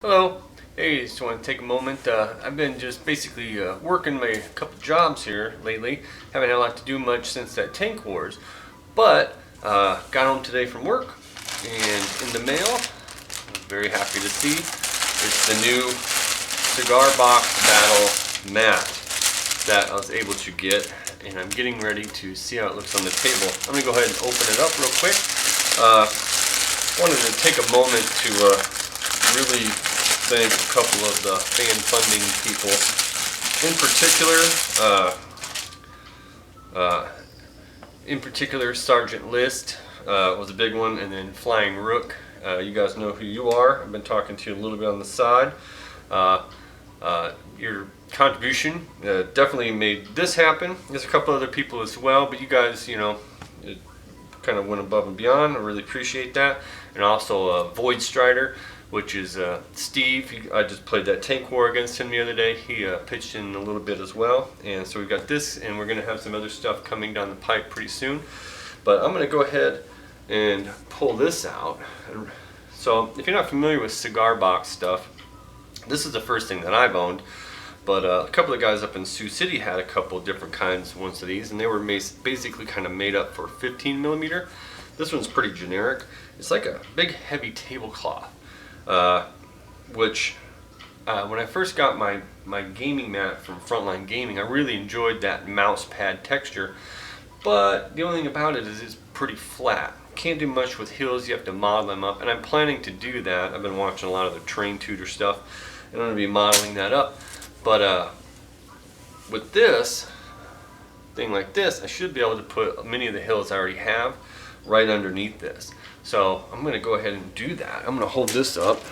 Hello. Hey, just want to take a moment. I've been just basically working my couple jobs here lately. Haven't had a lot to do much since that Tank Wars. But got home today from work, and in the mail, I'm very happy to see, it's the new Cigar Box Battle Mat that I was able to get. And I'm getting ready to see how it looks on the table. I'm going to go ahead and open it up real quick. Wanted to take a moment to really thank a couple of the fan funding people. In particular, Sergeant List was a big one, and then Flying Rook. You guys know who you are. I've been talking to you a little bit on the side. Your contribution definitely made this happen. There's a couple other people as well, but you guys, you know, it kind of went above and beyond. I really appreciate that. And also Void Strider, which is Steve. I just played that Tank War against him the other day. He pitched in a little bit as well. And so we've got this, and we're going to have some other stuff coming down the pipe pretty soon. But I'm going to go ahead and pull this out. So if you're not familiar with cigar box stuff, this is the first thing that I've owned. But a couple of guys up in Sioux City had a couple of different kinds ones of these, and they were basically kind of made up for 15 millimeter. This one's pretty generic. It's like a big heavy tablecloth, which when I first got my gaming mat from Frontline Gaming, I really enjoyed that mouse pad texture. But the only thing about it is it's pretty flat. Can't do much with hills. You have to model them up, and I'm planning to do that. I've been watching a lot of the Train Tutor stuff, and I'm going to be modeling that up. But with this thing like this, I should be able to put many of the hills I already have right underneath this. So I'm going to go ahead and do that. I'm going to hold this up,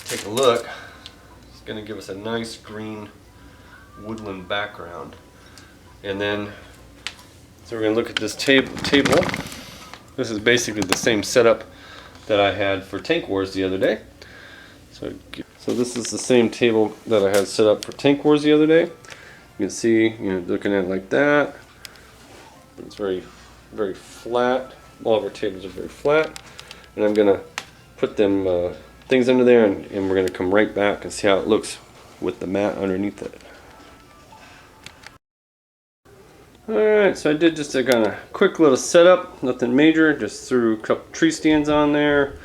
take a look. It's going to give us a nice green woodland background. And then, so we're going to look at this table. This is basically the same setup that I had for Tank Wars the other day. So this is the same table that I had set up for Tank Wars the other day. You can see, you know, looking at it like that. It's very, very flat. All of our tables are very flat. And I'm going to put them things under there, and we're going to come right back and see how it looks with the mat underneath it. Alright, so I did just a kind of quick little setup, nothing major. Just threw a couple tree stands on there.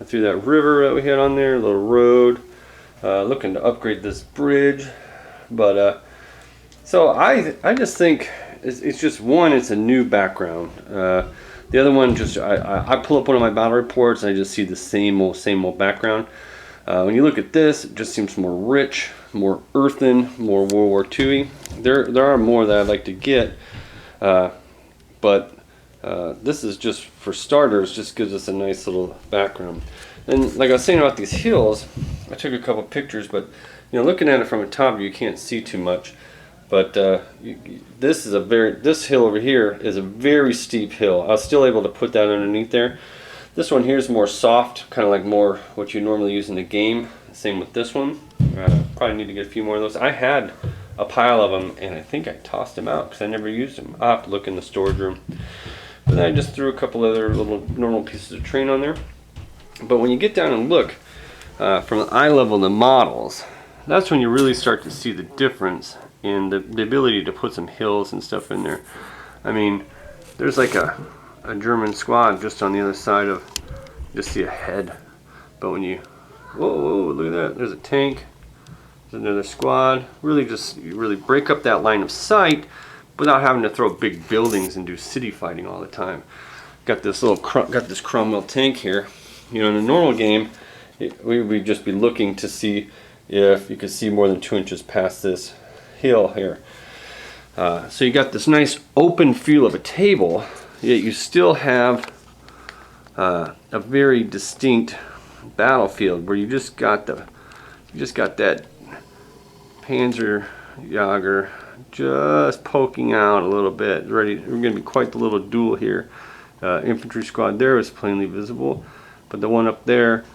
I threw that river that we had on there, a little road. Looking to upgrade this bridge, but so I just think it's just one, it's a new background. The other one, just I pull up one of my battle reports and I just see the same old background. When you look at this, it just seems more rich, more earthen, more World War II-y. There are more that I'd like to get, but this is just, for starters, just gives us a nice little background. And like I was saying about these hills, I took a couple pictures, but you know, looking at it from the top view, you can't see too much. But this hill over here is a very steep hill. I was still able to put that underneath there. This one here is more soft, kind of like more what you normally use in the game. Same with this one. Probably need to get a few more of those. I had a pile of them, and I think I tossed them out because I never used them. I'll have to look in the storage room. But then I just threw a couple other little normal pieces of terrain on there. But when you get down and look from the eye level of the models, that's when you really start to see the difference in the ability to put some hills and stuff in there. I mean, there's like a German squad just on the other side of, just see a head. But when you, whoa, look at that, there's a tank, there's another squad. Really just, you really break up that line of sight without having to throw big buildings and do city fighting all the time. Got this Cromwell tank here. You know, in a normal game, we'd just be looking to see if you could see more than 2 inches past this hill here. So you got this nice open feel of a table, yet you still have a very distinct battlefield where you just got that Panzerjäger just poking out a little bit. Ready, we're going to be quite the little duel here. Infantry squad there is plainly visible, but the one up there,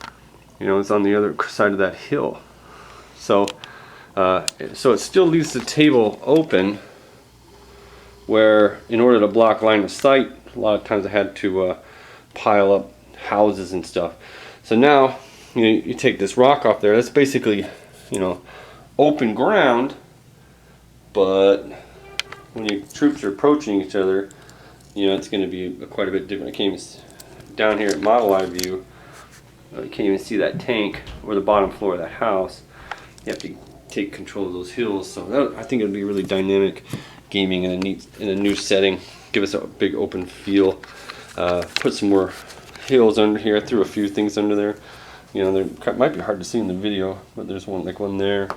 you know, is on the other side of that hill. So it still leaves the table open, where in order to block line of sight, a lot of times I had to pile up houses and stuff. So now you take this rock off there. That's basically, you know, open ground, but when your troops are approaching each other, you know, it's going to be quite a bit different. I can't even, down here at model eye view, you can't even see that tank or the bottom floor of that house. You have to take control of those hills. So that, I think it would be really dynamic gaming in a new setting. Give us a big open feel. Put some more hills under here. I threw a few things under there. You know, they might be hard to see in the video, but there's one there,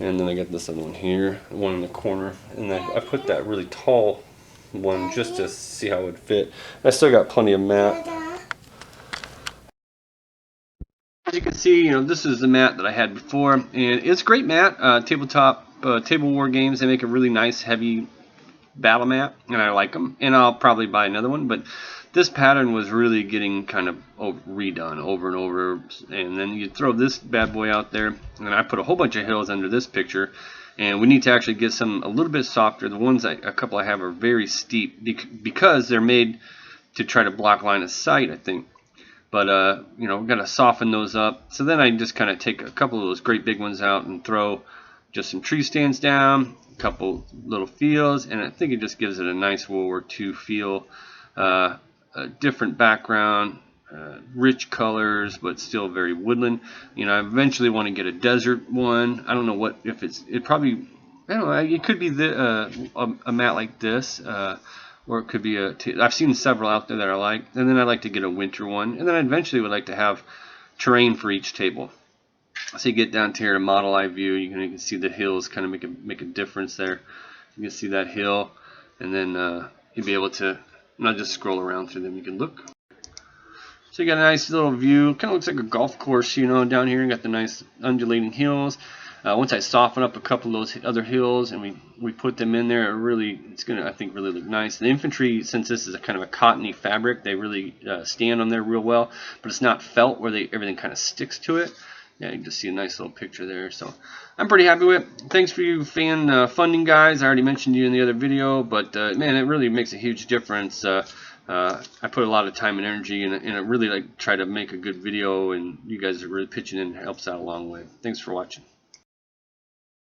and then I got this other one here, one in the corner, and then I put that really tall one just to see how it would fit. I still got plenty of mat. As you can see, you know, this is the mat that I had before, and it's a great mat. Tabletop table war games, they make a really nice heavy battle mat, and I like them, and I'll probably buy another one. But this pattern was really getting kind of redone over and over, and then you throw this bad boy out there, and I put a whole bunch of hills under this picture, and we need to actually get some a little bit softer. The ones a couple I have are very steep because they're made to try to block line of sight, I think. But you know, we're gonna soften those up. So then I just kind of take a couple of those great big ones out and throw just some tree stands down, a couple little fields, and I think it just gives it a nice World War II feel. A different background, rich colors, but still very woodland. You know, I eventually want to get a desert one. I don't know what, if it probably, I don't know, it could be a mat like this, or it could be I've seen several out there that I like, and then I'd like to get a winter one, and then I eventually would like to have terrain for each table. So you get down to here to model eye view, you can see the hills kind of make a difference there. You can see that hill, and then you'll be able to not just scroll around through them. You can look. So you got a nice little view. Kind of looks like a golf course, you know, down here. You got the nice undulating hills. Once I soften up a couple of those other hills and we put them in there, it's gonna, I think, really look nice. The infantry, since this is a kind of a cottony fabric, they really stand on there real well. But it's not felt where everything kind of sticks to it. Yeah, you can just see a nice little picture there. So I'm pretty happy with it. Thanks for you fan funding guys. I already mentioned you in the other video, but man, it really makes a huge difference. I put a lot of time and energy and I really try to make a good video, and you guys are really pitching in. It helps out a long way. Thanks for watching.